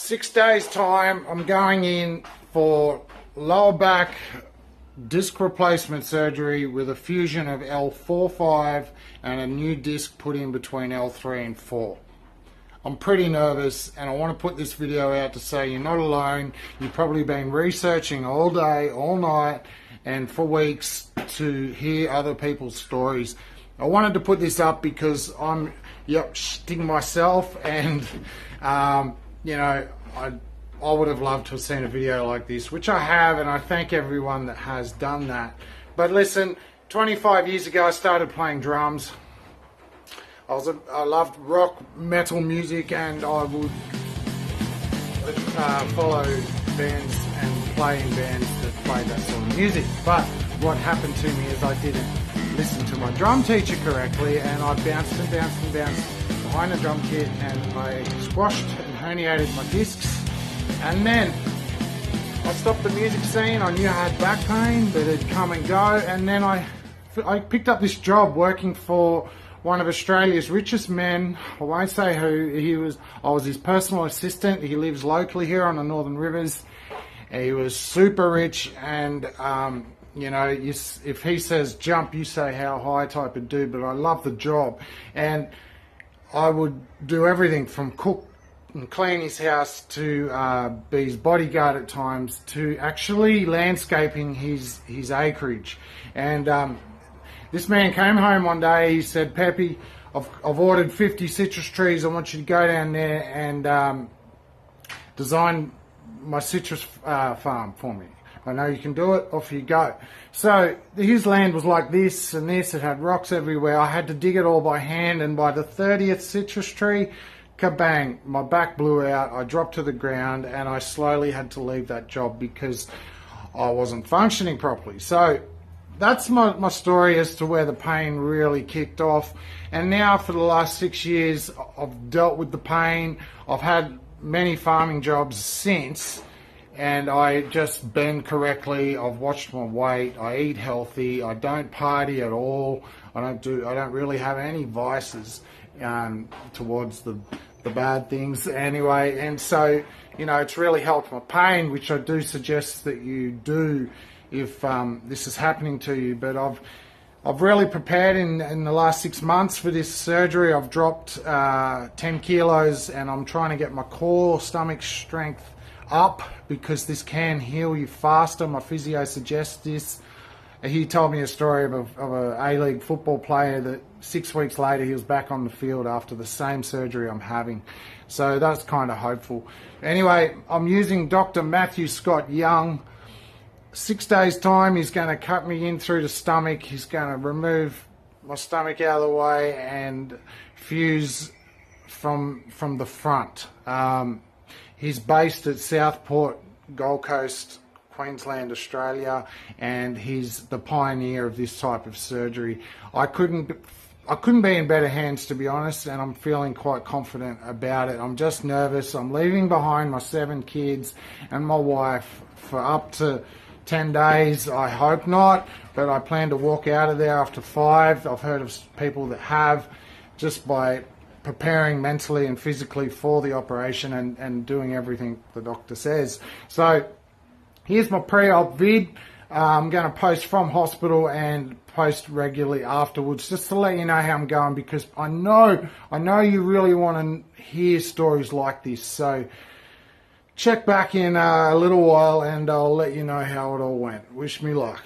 6 days time, I'm going in for lower back disc replacement surgery with a fusion of L4+4 and a new disc put in between L3 and 4. I'm pretty nervous, and I want to put this video out to say you're not alone. You've probably been researching all day, all night, and for weeks to hear other people's stories. I wanted to put this up because I'm shitting myself, and you know, I would have loved to have seen a video like this, which I have, and I thank everyone that has done that. But listen, 25 years ago I started playing drums. I loved rock, metal music, and I would follow bands and play in bands that played that sort of music. But what happened to me is I didn't listen to my drum teacher correctly, and I bounced and bounced and bounced behind the drum kit, and I squashed and herniated my discs. And then I stopped the music scene. I knew I had back pain, but it'd come and go. And then I picked up this job working for one of Australia's richest men. I won't say who he was. I was his personal assistant. He lives locally here on the Northern Rivers. He was super rich, and you know, if he says jump, you say how high type of dude. But I love the job, and I would do everything from cook and clean his house to be his bodyguard at times, to actually landscaping his acreage. And this man came home one day. He said, "Peppy, I've ordered 50 citrus trees. I want you to go down there and design my citrus farm for me. I know you can do it. Off you go." So his land was like this and this. It had rocks everywhere. I had to dig it all by hand, and by the 30th citrus tree, kabang, my back blew out. I dropped to the ground, and I slowly had to leave that job because I wasn't functioning properly. So that's my story as to where the pain really kicked off. And now for the last 6 years, I've dealt with the pain. I've had many farming jobs since, and I just bend correctly. I've watched my weight. I eat healthy. I don't party at all. I don't really have any vices towards the bad things anyway. And so, you know, it's really helped my pain, which I do suggest that you do if this is happening to you. But I've really prepared in the last 6 months for this surgery. I've dropped 10 kilos, and I'm trying to get my core stomach strength up because this can heal you faster. My physio suggests this. He told me a story of a A-League football player that 6 weeks later he was back on the field after the same surgery I'm having. So that's kind of hopeful. Anyway, I'm using Dr. Mathew Scott Young. 6 days time, he's going to cut me in through the stomach. He's going to remove my stomach out of the way and fuse from the front. He's based at Southport, Gold Coast, Queensland, Australia, and he's the pioneer of this type of surgery. I couldn't be in better hands, to be honest, and I'm feeling quite confident about it. I'm just nervous. I'm leaving behind my 7 kids and my wife for up to 10 days. I hope not, but I plan to walk out of there after 5. I've heard of people that have, just by preparing mentally and physically for the operation and doing everything the doctor says. So here's my pre-op vid. I'm going to post from hospital and post regularly afterwards, just to let you know how I'm going, because I know you really want to hear stories like this. So check back in a little while, and I'll let you know how it all went. Wish me luck.